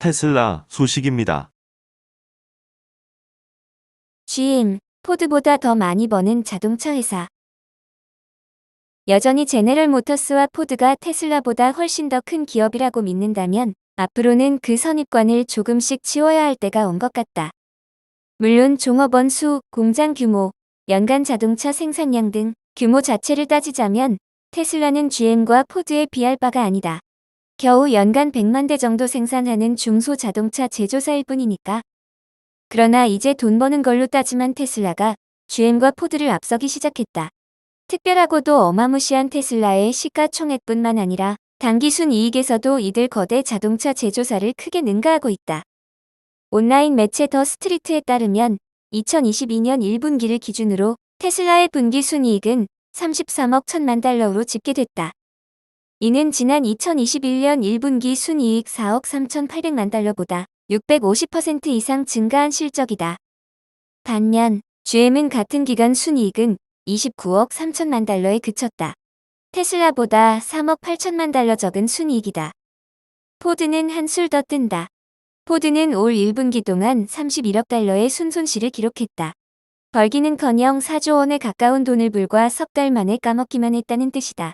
테슬라 소식입니다. GM, 포드보다 더 많이 버는 자동차 회사. 여전히 제네럴 모터스와 포드가 테슬라보다 훨씬 더 큰 기업이라고 믿는다면 앞으로는 그 선입관을 조금씩 지워야 할 때가 온 것 같다. 물론 종업원 수, 공장 규모, 연간 자동차 생산량 등 규모 자체를 따지자면 테슬라는 GM과 포드에 비할 바가 아니다. 겨우 연간 100만 대 정도 생산하는 중소자동차 제조사일 뿐이니까. 그러나 이제 돈 버는 걸로 따지면 테슬라가 GM과 포드를 앞서기 시작했다. 특별하고도 어마무시한 테슬라의 시가총액뿐만 아니라 단기순이익에서도 이들 거대 자동차 제조사를 크게 능가하고 있다. 온라인 매체 더 스트리트에 따르면 2022년 1분기를 기준으로 테슬라의 분기 순이익은 33억 1천만 달러로 집계됐다. 이는 지난 2021년 1분기 순이익 4억 3,800만 달러보다 650% 이상 증가한 실적이다. 반면 GM은 같은 기간 순이익은 29억 3천만 달러에 그쳤다. 테슬라보다 3억 8천만 달러 적은 순이익이다. 포드는 한술 더 뜬다. 포드는 올 1분기 동안 31억 달러의 순손실을 기록했다. 벌기는커녕 4조 원에 가까운 돈을 불과 석 달 만에 까먹기만 했다는 뜻이다.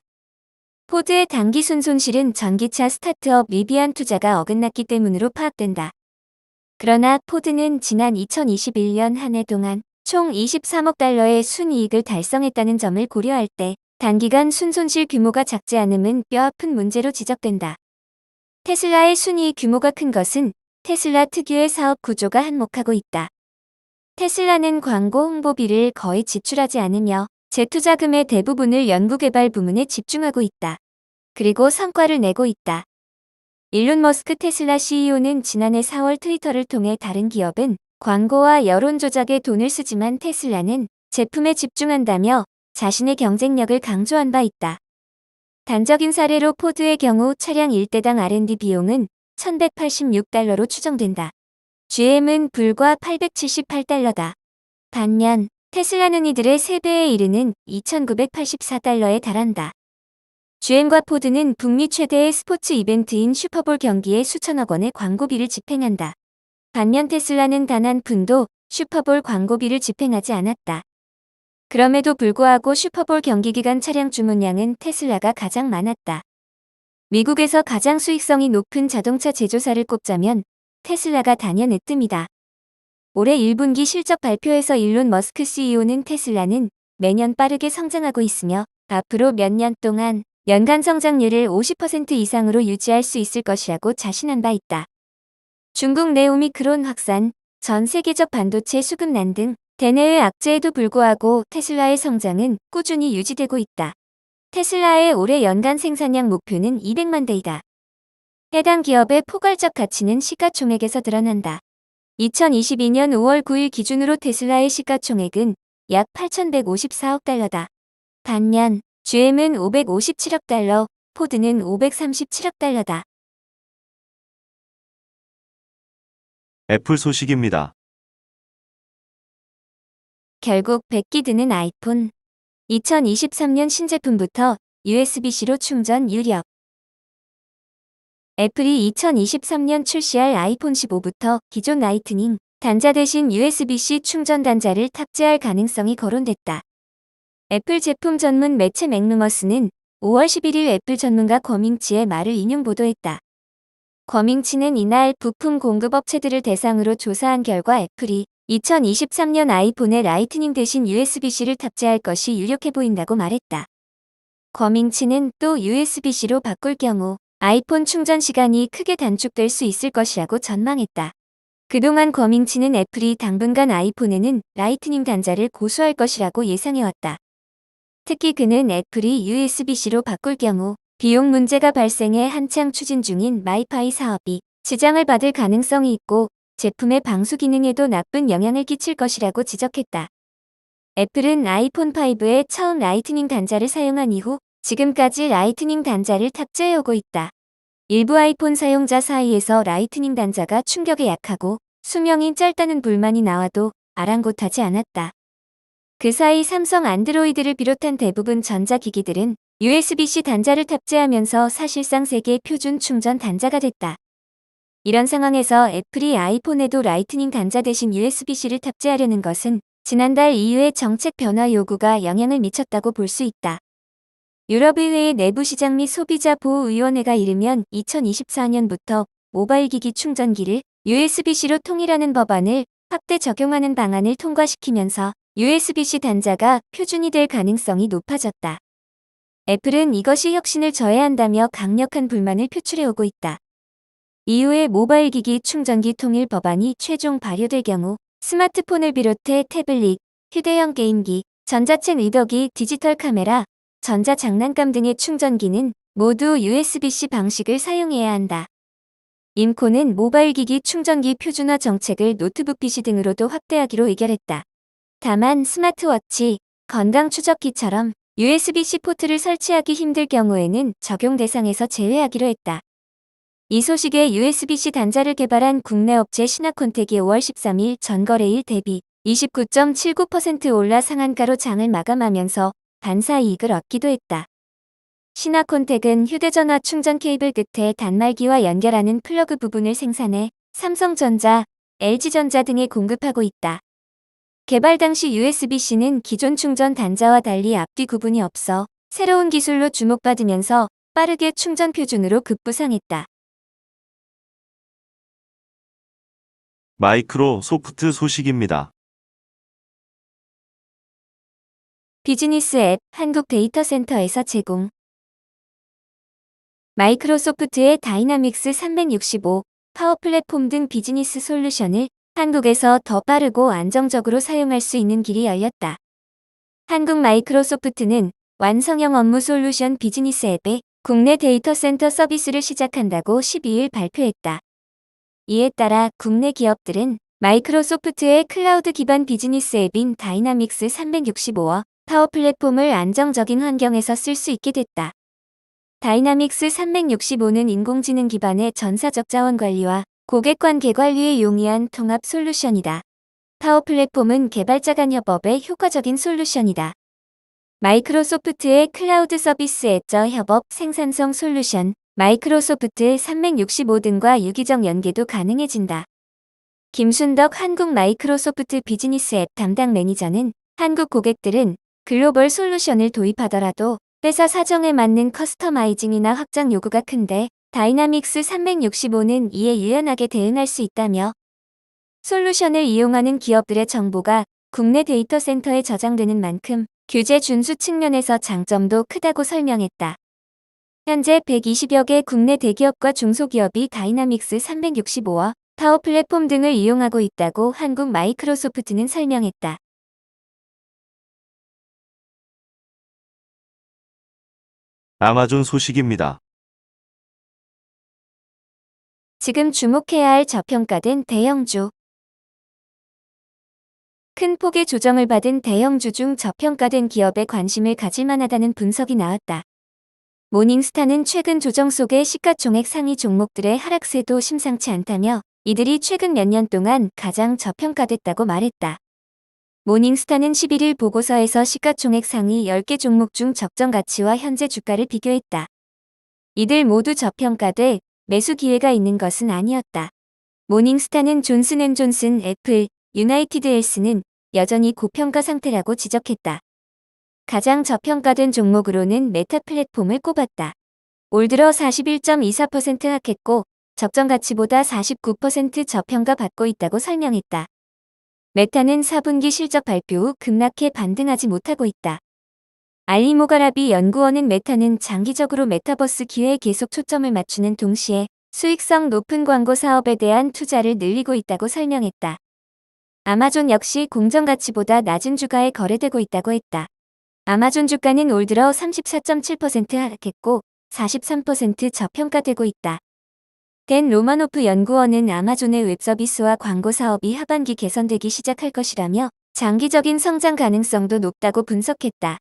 포드의 단기 순손실은 전기차 스타트업 리비안 투자가 어긋났기 때문으로 파악된다. 그러나 포드는 지난 2021년 한 해 동안 총 23억 달러의 순이익을 달성했다는 점을 고려할 때 단기간 순손실 규모가 작지 않음은 뼈아픈 문제로 지적된다. 테슬라의 순이익 규모가 큰 것은 테슬라 특유의 사업 구조가 한몫하고 있다. 테슬라는 광고 홍보비를 거의 지출하지 않으며 재투자금의 대부분을 연구개발 부문에 집중하고 있다. 그리고 성과를 내고 있다. 일론 머스크 테슬라 CEO는 지난해 4월 트위터를 통해 다른 기업은 광고와 여론 조작에 돈을 쓰지만 테슬라는 제품에 집중한다며 자신의 경쟁력을 강조한 바 있다. 단적인 사례로 포드의 경우 차량 1대당 R&D 비용은 1,186달러로 추정된다. GM은 불과 878달러다. 반면 테슬라는 이들의 3배에 이르는 2,984달러에 달한다. GM과 포드는 북미 최대의 스포츠 이벤트인 슈퍼볼 경기에 수천억 원의 광고비를 집행한다. 반면 테슬라는 단 한 푼도 슈퍼볼 광고비를 집행하지 않았다. 그럼에도 불구하고 슈퍼볼 경기 기간 차량 주문량은 테슬라가 가장 많았다. 미국에서 가장 수익성이 높은 자동차 제조사를 꼽자면 테슬라가 단연 으뜸이다. 올해 1분기 실적 발표에서 일론 머스크 CEO는 테슬라는 매년 빠르게 성장하고 있으며 앞으로 몇 년 동안 연간 성장률을 50% 이상으로 유지할 수 있을 것이라고 자신한 바 있다. 중국 내 오미크론 확산, 전 세계적 반도체 수급난 등 대내외 악재에도 불구하고 테슬라의 성장은 꾸준히 유지되고 있다. 테슬라의 올해 연간 생산량 목표는 200만 대이다. 해당 기업의 포괄적 가치는 시가총액에서 드러난다. 2022년 5월 9일 기준으로 테슬라의 시가총액은 약 8,154억 달러다. 반면 GM은 557억 달러, 포드는 537억 달러다. 애플 소식입니다. 결국 100기 드는 아이폰. 2023년 신제품부터 USB-C로 충전 유력. 애플이 2023년 출시할 아이폰 15부터 기존 라이트닝 단자 대신 USB-C 충전 단자를 탑재할 가능성이 거론됐다. 애플 제품 전문 매체 맥루머스는 5월 11일 애플 전문가 거밍치의 말을 인용 보도했다. 거밍치는 이날 부품 공급업체들을 대상으로 조사한 결과 애플이 2023년 아이폰에 라이트닝 대신 USB-C를 탑재할 것이 유력해 보인다고 말했다. 거밍치는 또 USB-C로 바꿀 경우 아이폰 충전 시간이 크게 단축될 수 있을 것이라고 전망했다. 그동안 거밍치는 애플이 당분간 아이폰에는 라이트닝 단자를 고수할 것이라고 예상해왔다. 특히 그는 애플이 USB-C로 바꿀 경우 비용 문제가 발생해 한창 추진 중인 마이파이 사업이 지장을 받을 가능성이 있고 제품의 방수 기능에도 나쁜 영향을 끼칠 것이라고 지적했다. 애플은 아이폰 5에 처음 라이트닝 단자를 사용한 이후 지금까지 라이트닝 단자를 탑재해오고 있다. 일부 아이폰 사용자 사이에서 라이트닝 단자가 충격에 약하고 수명이 짧다는 불만이 나와도 아랑곳하지 않았다. 그 사이 삼성 안드로이드를 비롯한 대부분 전자기기들은 USB-C 단자를 탑재하면서 사실상 세계 표준 충전 단자가 됐다. 이런 상황에서 애플이 아이폰에도 라이트닝 단자 대신 USB-C를 탑재하려는 것은 지난달 EU의 정책 변화 요구가 영향을 미쳤다고 볼 수 있다. 유럽의회의 내부시장 및 소비자보호위원회가 이르면 2024년부터 모바일 기기 충전기를 USB-C로 통일하는 법안을 확대 적용하는 방안을 통과시키면서 USB-C 단자가 표준이 될 가능성이 높아졌다. 애플은 이것이 혁신을 저해한다며 강력한 불만을 표출해오고 있다. EU의 모바일 기기 충전기 통일 법안이 최종 발효될 경우 스마트폰을 비롯해 태블릿, 휴대용 게임기, 전자책 리더기, 디지털 카메라, 전자장난감 등의 충전기는 모두 USB-C 방식을 사용해야 한다. 임코는 모바일 기기 충전기 표준화 정책을 노트북 PC 등으로도 확대하기로 의결했다. 다만 스마트워치, 건강 추적기처럼 USB-C 포트를 설치하기 힘들 경우에는 적용 대상에서 제외하기로 했다. 이 소식에 USB-C 단자를 개발한 국내 업체 시나콘텍이 5월 13일 전거래일 대비 29.79% 올라 상한가로 장을 마감하면서 반사 이익을 얻기도 했다. 시나콘텍은 휴대전화 충전 케이블 끝에 단말기와 연결하는 플러그 부분을 생산해 삼성전자, LG전자 등에 공급하고 있다. 개발 당시 USB-C는 기존 충전 단자와 달리 앞뒤 구분이 없어 새로운 기술로 주목받으면서 빠르게 충전 표준으로 급부상했다. 마이크로소프트 소식입니다. 비즈니스 앱 한국 데이터센터에서 제공. 마이크로소프트의 다이나믹스 365 파워 플랫폼 등 비즈니스 솔루션을 한국에서 더 빠르고 안정적으로 사용할 수 있는 길이 열렸다. 한국 마이크로소프트는 완성형 업무 솔루션 비즈니스 앱의 국내 데이터 센터 서비스를 시작한다고 12일 발표했다. 이에 따라 국내 기업들은 마이크로소프트의 클라우드 기반 비즈니스 앱인 다이나믹스 365와 파워 플랫폼을 안정적인 환경에서 쓸 수 있게 됐다. 다이나믹스 365는 인공지능 기반의 전사적 자원 관리와 고객 관계 관리에 용이한 통합 솔루션이다. 파워 플랫폼은 개발자 간 협업에 효과적인 솔루션이다. 마이크로소프트의 클라우드 서비스 애저 협업 생산성 솔루션 마이크로소프트 365 등과 유기적 연계도 가능해진다. 김순덕 한국 마이크로소프트 비즈니스 앱 담당 매니저는 한국 고객들은 글로벌 솔루션을 도입하더라도 회사 사정에 맞는 커스터마이징이나 확장 요구가 큰데 다이나믹스 365는 이에 유연하게 대응할 수 있다며 솔루션을 이용하는 기업들의 정보가 국내 데이터 센터에 저장되는 만큼 규제 준수 측면에서 장점도 크다고 설명했다. 현재 120여 개 국내 대기업과 중소기업이 다이나믹스 365와 파워 플랫폼 등을 이용하고 있다고 한국 마이크로소프트는 설명했다. 아마존 소식입니다. 지금 주목해야 할 저평가된 대형주. 큰 폭의 조정을 받은 대형주 중 저평가된 기업에 관심을 가질 만하다는 분석이 나왔다. 모닝스타는 최근 조정 속의 시가총액 상위 종목들의 하락세도 심상치 않다며 이들이 최근 몇 년 동안 가장 저평가됐다고 말했다. 모닝스타는 11일 보고서에서 시가총액 상위 10개 종목 중 적정 가치와 현재 주가를 비교했다. 이들 모두 저평가돼 매수 기회가 있는 것은 아니었다. 모닝스타는 존슨앤존슨, 애플, 유나이티드 헬스는 여전히 고평가 상태라고 지적했다. 가장 저평가된 종목으로는 메타 플랫폼을 꼽았다. 올 들어 41.24% 하락했고 적정 가치보다 49% 저평가 받고 있다고 설명했다. 메타는 4분기 실적 발표 후 급락해 반등하지 못하고 있다. 알리모가라비 연구원은 메타는 장기적으로 메타버스 기회에 계속 초점을 맞추는 동시에 수익성 높은 광고 사업에 대한 투자를 늘리고 있다고 설명했다. 아마존 역시 공정가치보다 낮은 주가에 거래되고 있다고 했다. 아마존 주가는 올 들어 34.7% 하락했고 43% 저평가되고 있다. 댄 로마노프 연구원은 아마존의 웹서비스와 광고 사업이 하반기 개선되기 시작할 것이라며 장기적인 성장 가능성도 높다고 분석했다.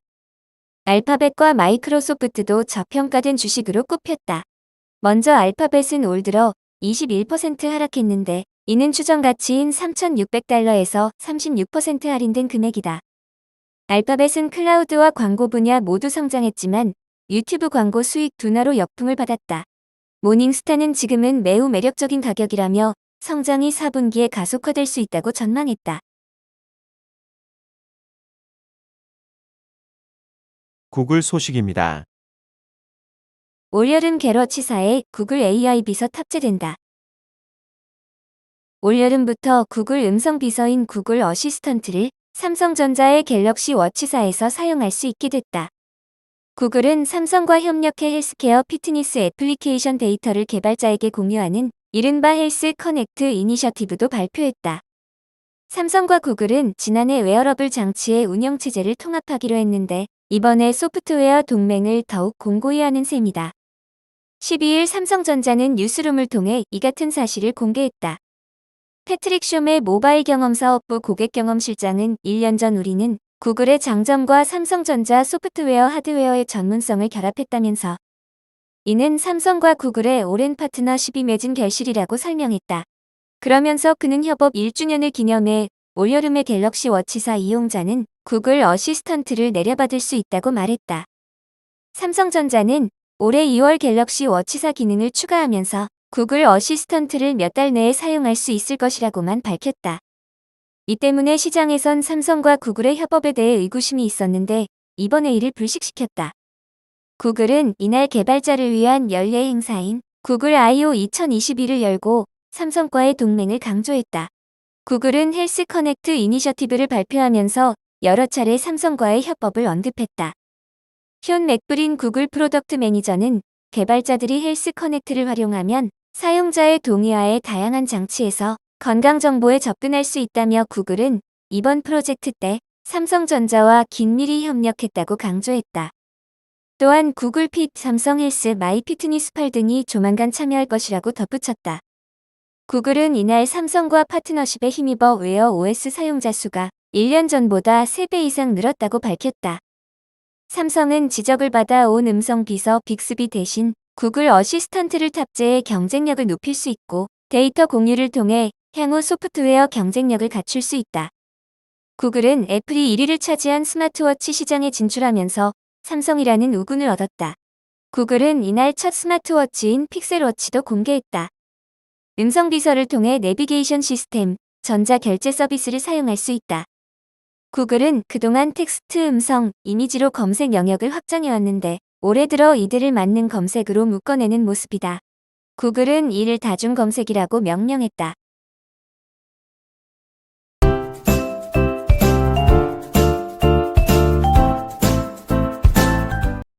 알파벳과 마이크로소프트도 저평가된 주식으로 꼽혔다. 먼저 알파벳은 올 들어 21% 하락했는데 이는 추정 가치인 $3,600에서 36% 할인된 금액이다. 알파벳은 클라우드와 광고 분야 모두 성장했지만 유튜브 광고 수익 둔화로 역풍을 받았다. 모닝스타는 지금은 매우 매력적인 가격이라며 성장이 4분기에 가속화될 수 있다고 전망했다. 구글 소식입니다. 올여름 갤럭시사에 구글 AI 비서 탑재된다. 올여름부터 구글 음성 비서인 구글 어시스턴트를 삼성전자의 갤럭시 워치사에서 사용할 수 있게 됐다. 구글은 삼성과 협력해 헬스케어 피트니스 애플리케이션 데이터를 개발자에게 공유하는 이른바 헬스 커넥트 이니셔티브도 발표했다. 삼성과 구글은 지난해 웨어러블 장치의 운영체제를 통합하기로 했는데 이번에 소프트웨어 동맹을 더욱 공고히 하는 셈이다. 12일 삼성전자는 뉴스룸을 통해 이 같은 사실을 공개했다. 패트릭 숑의 모바일 경험사업부 고객경험실장은 1년 전 우리는 구글의 장점과 삼성전자 소프트웨어 하드웨어의 전문성을 결합했다면서 이는 삼성과 구글의 오랜 파트너십이 맺은 결실이라고 설명했다. 그러면서 그는 협업 1주년을 기념해 올여름의 갤럭시 워치사 이용자는 구글 어시스턴트를 내려받을 수 있다고 말했다. 삼성전자는 올해 2월 갤럭시 워치사 기능을 추가하면서 구글 어시스턴트를 몇 달 내에 사용할 수 있을 것이라고만 밝혔다. 이 때문에 시장에선 삼성과 구글의 협업에 대해 의구심이 있었는데 이번에 이를 불식시켰다. 구글은 이날 개발자를 위한 연례 행사인 구글 I/O 2022를 열고 삼성과의 동맹을 강조했다. 구글은 헬스 커넥트 이니셔티브를 발표하면서 여러 차례 삼성과의 협업을 언급했다. 현 맥브린 구글 프로덕트 매니저는 개발자들이 헬스 커넥트를 활용하면 사용자의 동의하에 다양한 장치에서 건강정보에 접근할 수 있다며 구글은 이번 프로젝트 때 삼성전자와 긴밀히 협력했다고 강조했다. 또한 구글 핏, 삼성 헬스, 마이 피트니스 팔 등이 조만간 참여할 것이라고 덧붙였다. 구글은 이날 삼성과 파트너십에 힘입어 웨어 OS 사용자 수가 1년 전보다 3배 이상 늘었다고 밝혔다. 삼성은 지적을 받아 온 음성 비서 빅스비 대신 구글 어시스턴트를 탑재해 경쟁력을 높일 수 있고 데이터 공유를 통해 향후 소프트웨어 경쟁력을 갖출 수 있다. 구글은 애플이 1위를 차지한 스마트워치 시장에 진출하면서 삼성이라는 우군을 얻었다. 구글은 이날 첫 스마트워치인 픽셀워치도 공개했다. 음성 비서를 통해 내비게이션 시스템, 전자결제 서비스를 사용할 수 있다. 구글은 그동안 텍스트, 음성, 이미지로 검색 영역을 확장해왔는데 올해 들어 이들을 맞는 검색으로 묶어내는 모습이다. 구글은 이를 다중 검색이라고 명명했다.